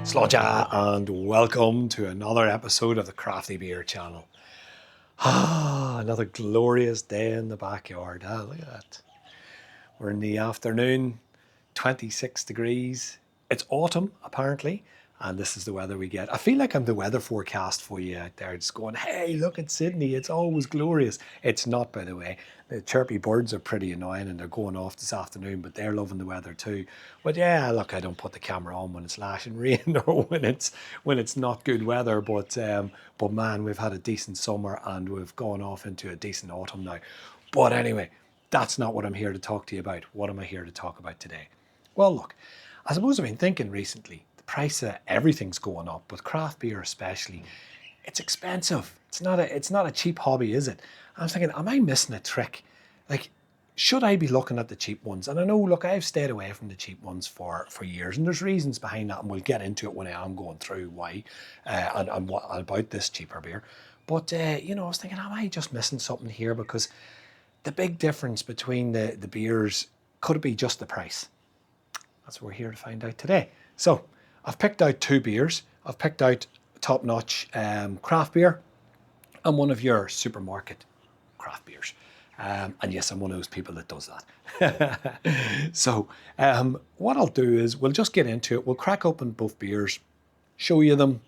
Slainte and welcome to another episode of the Crafty Beer channel. Another glorious day in the backyard. Look at that. We're in the afternoon, 26 degrees. It's autumn apparently, and this is the weather we get. I feel like I'm the weather forecast for you out there, just going, hey, look at Sydney, it's always glorious. It's not, by the way. The chirpy birds are pretty annoying and they're going off this afternoon, but they're loving the weather too. But yeah, look, I don't put the camera on when it's lashing rain or when it's not good weather. But man, we've had a decent summer and we've gone off into a decent autumn now. But anyway, that's not what I'm here to talk to you about. What am I here to talk about today? Well, look, I suppose I've been thinking recently, the price of everything's going up, but craft beer especially, it's expensive. It's not a cheap hobby, is it? I was thinking, am I missing a trick? Like, should I be looking at the cheap ones? And I know, look, I've stayed away from the cheap ones for years, and there's reasons behind that, and we'll get into it when I am going through why and what about this cheaper beer. But, I was thinking, am I just missing something here? Because the big difference between the beers, could it be just the price? That's what we're here to find out today. So I've picked out two beers. I've picked out top-notch craft beer and one of your supermarket craft beers. And yes, I'm one of those people that does that. So what I'll do is we'll just get into it. We'll crack open both beers, show you them,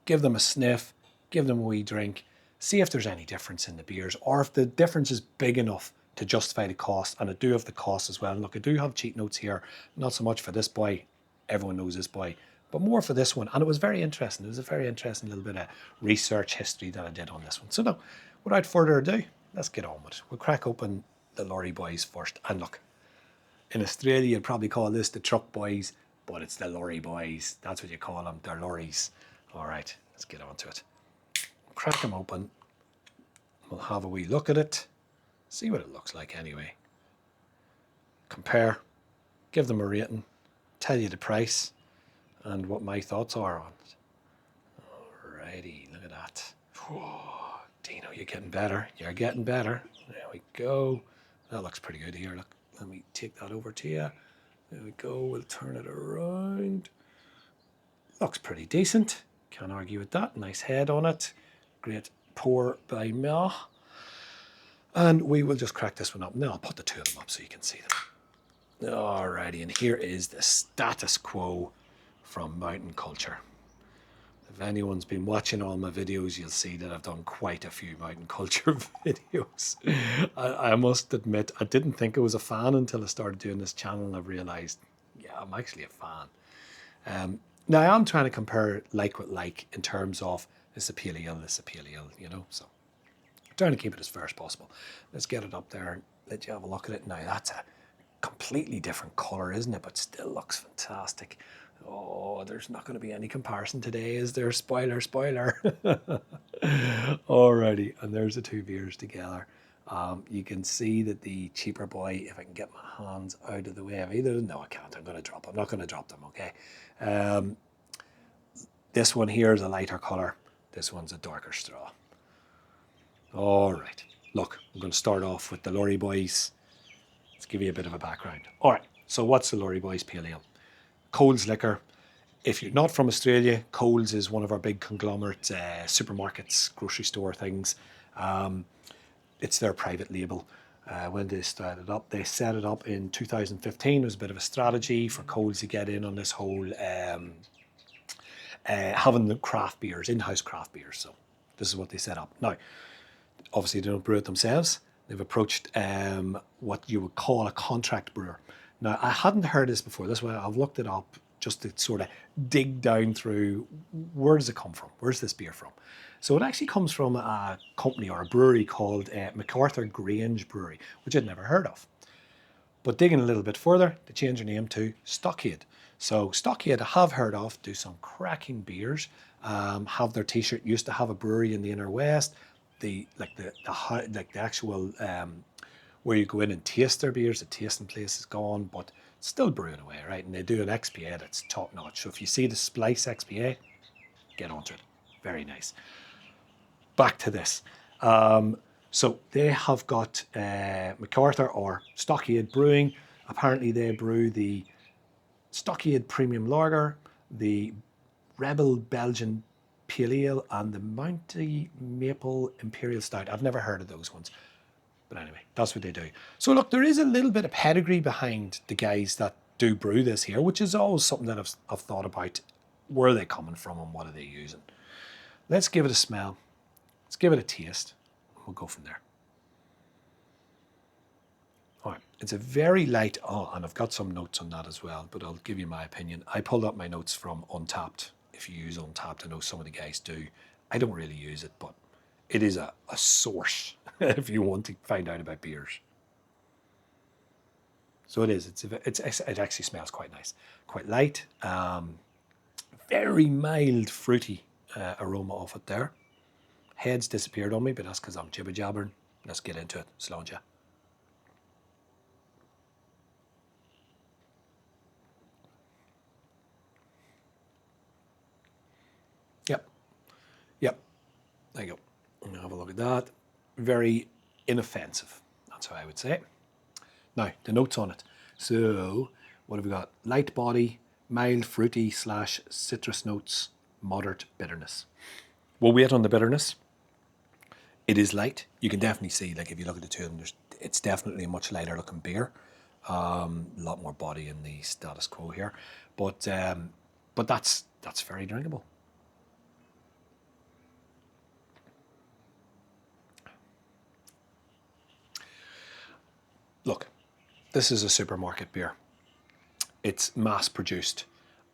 give them a sniff, give them a wee drink, see if there's any difference in the beers or if the difference is big enough to justify the cost. And I do have the cost as well. And look, I do have cheat notes here, not so much for this boy, everyone knows this boy, but more for this one. And it was very interesting. It was a very interesting little bit of research history that I did on this one. So now, without further ado, let's get on with it. We'll crack open the Lorry Boys first. And look, in Australia, you'd probably call this the Truck Boys, but it's the Lorry Boys. That's what you call them. They're lorries. All right, let's get on to it. Crack them open. We'll have a wee look at it. See what it looks like anyway. Compare, give them a rating, tell you the price and what my thoughts are on it. Alrighty, look at that. Whoa, Dino, you're getting better. You're getting better. There we go. That looks pretty good here. Look, let me take that over to you. There we go. We'll turn it around. Looks pretty decent. Can't argue with that. Nice head on it. Great pour by me. And we will just crack this one up. Now I'll put the two of them up so you can see them. Alrighty, and here is the status quo from Mountain Culture. If anyone's been watching all my videos, you'll see that I've done quite a few Mountain Culture videos. I must admit, I didn't think I was a fan until I started doing this channel, and I've realised, yeah, I'm actually a fan. Now I'm trying to compare like with like in terms of this a pale ale, this a pale ale, so. Trying to keep it as fair as possible. Let's get it up there and let you have a look at it. Now that's a completely different colour, isn't it? But still looks fantastic. Oh, there's not going to be any comparison today, is there? Spoiler. Alrighty, and there's the two beers together. You can see that the cheaper boy, if I can get my hands out of the way of either, no I can't, I'm not going to drop them, okay? This one here is a lighter colour. This one's a darker straw. All right, look, I'm going to start off with the Lorry Boys. Let's give you a bit of a background. All right, so what's the Lorry Boys Pale Ale? Coles liquor. If you're not from Australia, Coles is one of our big conglomerate supermarkets, grocery store things. It's their private label. When they started up, they set it up in 2015. It was a bit of a strategy for Coles to get in on this whole having the craft beers, in-house craft beers. So this is what they set up. Now, obviously, they don't brew it themselves. They've approached what you would call a contract brewer. Now, I hadn't heard this before. This way, I've looked it up just to sort of dig down through where does it come from? Where's this beer from? So it actually comes from a company or a brewery called MacArthur Grange Brewery, which I'd never heard of. But digging a little bit further, they changed their name to Stockade. So Stockade I have heard of, do some cracking beers, have their t-shirt, used to have a brewery in the inner west. The actual where you go in and taste their beers, the tasting place is gone, but it's still brewing away, right? And they do an XPA that's top notch. So if you see the Splice XPA, get onto it. Very nice. Back to this. So they have got MacArthur or Stockade Brewing. Apparently they brew the Stockade Premium Lager, the Rebel Belgian Pale Ale, and the Mounty Maple Imperial Stout. I've never heard of those ones. But anyway, that's what they do. So look, there is a little bit of pedigree behind the guys that do brew this here, which is always something that I've thought about. Where are they coming from and what are they using? Let's give it a smell. Let's give it a taste. We'll go from there. All right, it's a very light, oh, and I've got some notes on that as well, but I'll give you my opinion. I pulled up my notes from Untapped. If you use Untapped, I know some of the guys do. I don't really use it, but it is a source if you want to find out about beers. So it is. It actually smells quite nice, quite light, very mild fruity aroma off it there. Head's disappeared on me, but that's because I'm jibber jabbering. Let's get into it. Slainte. Yep. Yep. There you go. Have a look at that. Very inoffensive. That's how I would say it. Now, the notes on it. So, what have we got? Light body, mild fruity / citrus notes, moderate bitterness. We'll wait on the bitterness. It is light. You can definitely see, like if you look at the two of them, it's definitely a much lighter looking beer. A lot more body in the status quo here. But that's very drinkable. Look, this is a supermarket beer. It's mass produced.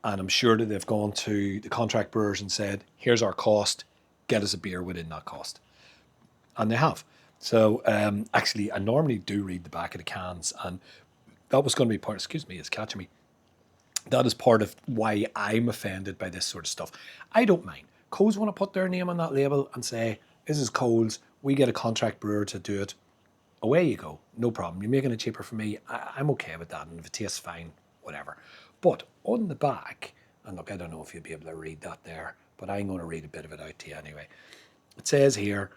And I'm sure that they've gone to the contract brewers and said, here's our cost, get us a beer within that cost. And they have. So actually, I normally do read the back of the cans, and that was going to be part, excuse me, it's catching me. That is part of why I'm offended by this sort of stuff. I don't mind. Coles want to put their name on that label and say, this is Coles, we get a contract brewer to do it. Away you go, no problem. You're making it cheaper for me. I'm okay with that, and if it tastes fine, whatever. But on the back, and look, I don't know if you'll be able to read that there, but I'm going to read a bit of it out to you anyway. It says here,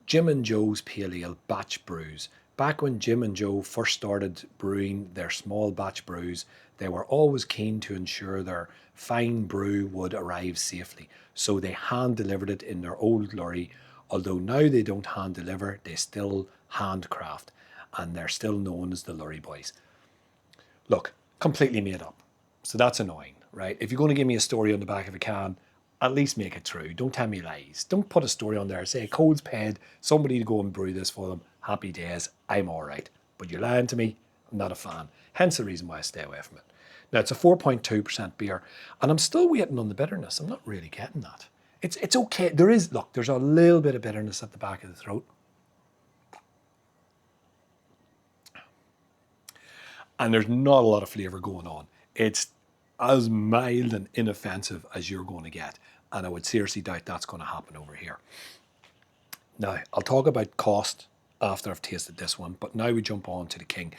Jim and Joe's Pale Ale batch brews. Back when Jim and Joe first started brewing their small batch brews, they were always keen to ensure their fine brew would arrive safely. So they hand delivered it in their old lorry. Although now they don't hand deliver, they still handcraft, and they're still known as the Lorry Boys. Look, completely made up. So that's annoying, right? If you're going to give me a story on the back of a can, at least make it true. Don't tell me lies. Don't put a story on there. Say, Coles paid somebody to go and brew this for them. Happy days. I'm all right. But you're lying to me. I'm not a fan. Hence the reason why I stay away from it. Now, it's a 4.2% beer, and I'm still waiting on the bitterness. I'm not really getting that. It's okay. There's a little bit of bitterness at the back of the throat. And there's not a lot of flavour going on. It's as mild and inoffensive as you're going to get. And I would seriously doubt that's going to happen over here. Now, I'll talk about cost after I've tasted this one, but now we jump on to the king.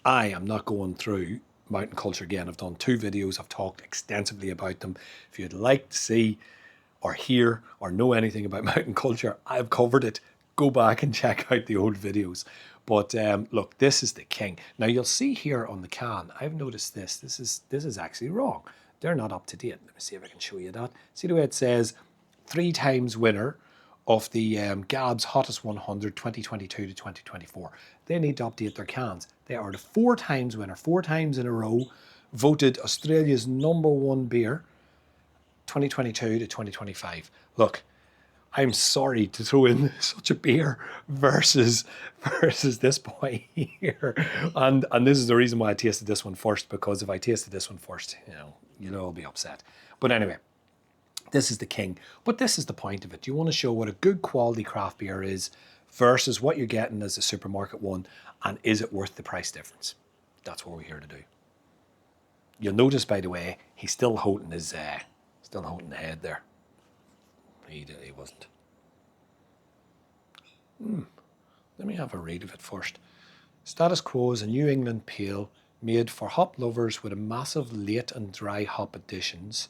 I am not going through Mountain Culture again. I've done 2 videos. I've talked extensively about them. If you'd like to see or hear or know anything about Mountain Culture, I've covered it. Go back and check out the old videos. But look, this is the king. Now you'll see here on the can, I've noticed this. This is actually wrong. They're not up to date. Let me see if I can show you that. See the way it says 3 times winner of the Gab's Hottest 100 2022 to 2024. They need to update their cans. They are the 4 times winner, 4 times in a row, voted Australia's #1 beer 2022 to 2025. Look, I'm sorry to throw in such a beer versus this boy here. And this is the reason why I tasted this one first, because if I tasted this one first, you'll all be upset. But anyway, this is the king. But this is the point of it. You want to show what a good quality craft beer is versus what you're getting as a supermarket one, and is it worth the price difference? That's what we're here to do. You'll notice, by the way, he's still holding his the head there. He wasn't. Let me have a read of it first. Status Quo is a New England pale made for hop lovers with a massive late and dry hop additions.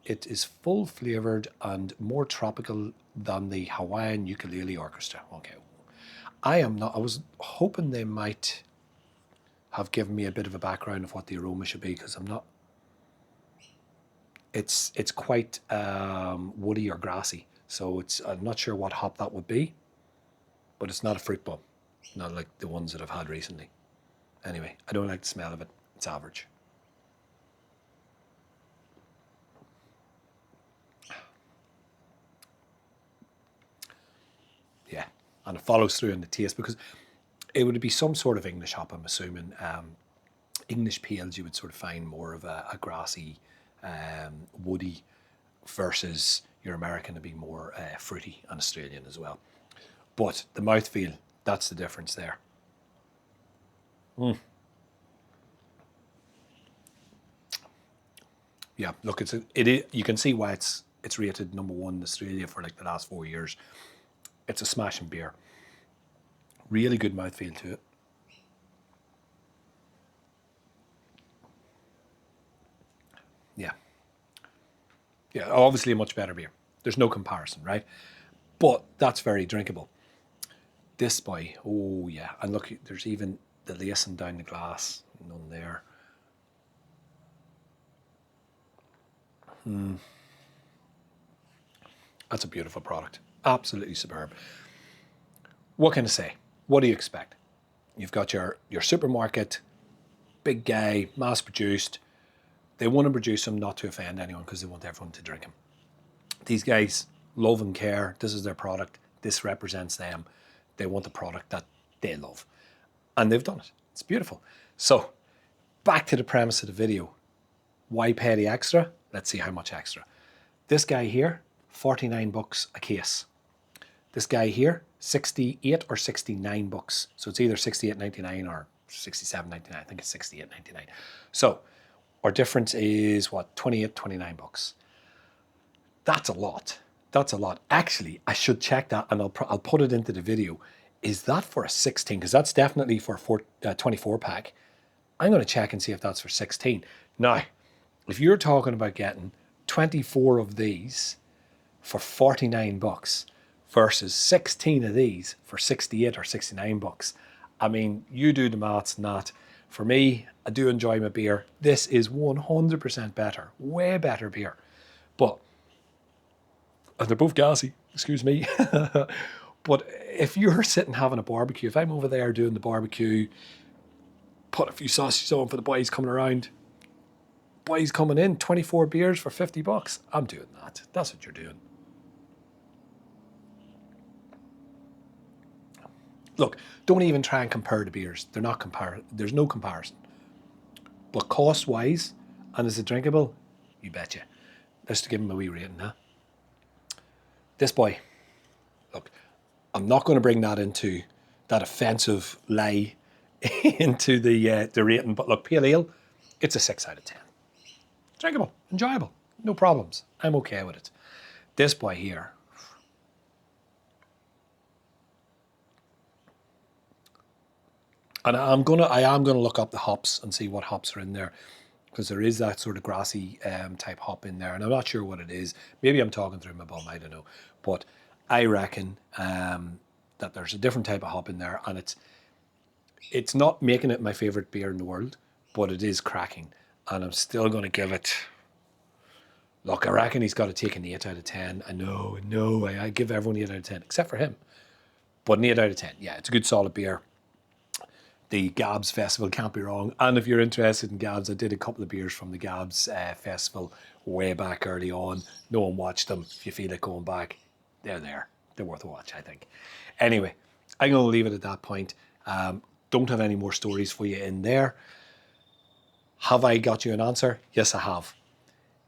It is full flavoured and more tropical than the Hawaiian Ukulele Orchestra. Okay. I was hoping they might have given me a bit of a background of what the aroma should be, because I'm not. It's quite woody or grassy. So I'm not sure what hop that would be, but it's not a fruit bomb, not like the ones that I've had recently. Anyway, I don't like the smell of it. It's average. Yeah, and it follows through in the taste because it would be some sort of English hop, I'm assuming. English pales, you would sort of find more of a grassy, woody, versus your American to be more fruity and Australian as well. But the mouthfeel, that's the difference there. Yeah, look, you can see why it's rated #1 in Australia for like the last 4 years. It's a smashing beer. Really good mouthfeel to it. Yeah. Yeah, obviously a much better beer. There's no comparison, right? But that's very drinkable. This boy, oh yeah. And look, there's even the lacing down the glass. None there. That's a beautiful product. Absolutely superb. What can I say? What do you expect? You've got your supermarket, big guy, mass produced. They want to produce them not to offend anyone because they want everyone to drink them. These guys love and care. This is their product. This represents them. They want the product that they love. And they've done it. It's beautiful. So back to the premise of the video. Why pay the extra? Let's see how much extra. This guy here, $49 a case. This guy here, 68 or 69 bucks. So it's either 68.99 or 67.99. I think it's 68.99. So our difference is what, 28, 29 bucks. That's a lot. That's a lot. Actually, I should check that and I'll put it into the video. Is that for a 16? Because that's definitely for a 24 pack. I'm going to check and see if that's for 16. Now, if you're talking about getting 24 of these for 49 bucks versus 16 of these for 68 or 69 bucks, I mean, you do the maths and that. For me, I do enjoy my beer. This is 100% better, way better beer. But they're both gassy, excuse me. But if you're sitting having a barbecue, if I'm over there doing the barbecue, put a few sausages on for the boys coming around, boys coming in, 24 beers for 50 bucks, I'm doing that. That's what you're doing. Look, don't even try and compare the beers. They're not there's no comparison. But cost-wise, and is it drinkable? You betcha. Let's give him a wee rating, huh? This boy, look, I'm not going to bring that into that offensive lie into the rating, but look, Pale Ale, it's a 6 out of 10. Drinkable, enjoyable, no problems. I'm okay with it. This boy here, and I am gonna look up the hops and see what hops are in there, because there is that sort of grassy type hop in there, and I'm not sure what it is. Maybe I'm talking through my bum, I don't know. But I reckon that there's a different type of hop in there, and it's not making it my favourite beer in the world, but it is cracking. And I'm still going to give it, look, I reckon he's got to take an 8 out of 10. I know, I give everyone 8 out of 10, except for him. But an 8 out of 10, yeah, it's a good solid beer. The Gabs Festival can't be wrong. And if you're interested in Gabs, I did a couple of beers from the Gabs Festival way back early on. No one watched them. If you feel like going back, they're there. They're worth a watch, I think. Anyway, I'm going to leave it at that point. Don't have any more stories for you in there. Have I got you an answer? Yes, I have.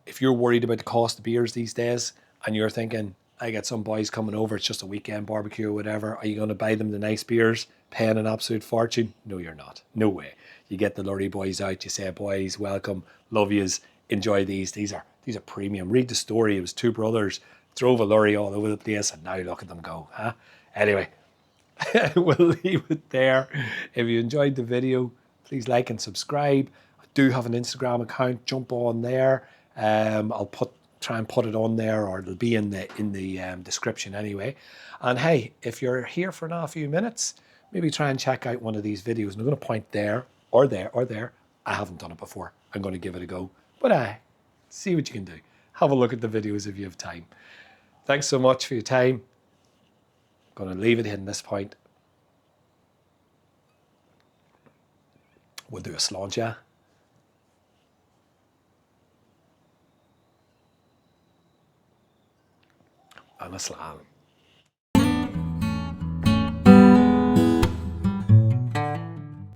If you're worried about the cost of beers these days and you're thinking, I get some boys coming over, it's just a weekend barbecue or whatever, are you going to buy them the nice beers, paying an absolute fortune? No, you're not. No way. You get the Lorry Boys out, you say, boys, welcome, love yous, enjoy these. These are premium. Read the story. It was two brothers, drove a lorry all over the place, and now look at them go. Huh? Anyway, we'll leave it there. If you enjoyed the video, please like and subscribe. I do have an Instagram account. Jump on there. I'll try and put it on there, or it'll be in the description anyway. And hey, if you're here for now a few minutes, maybe try and check out one of these videos. And I'm going to point there or there or there. I haven't done it before. I'm going to give it a go. But see what you can do. have a look at the videos if you have time. Thanks so much for your time. I'm going to leave it in this point. We'll do a Slainte and a Slainte.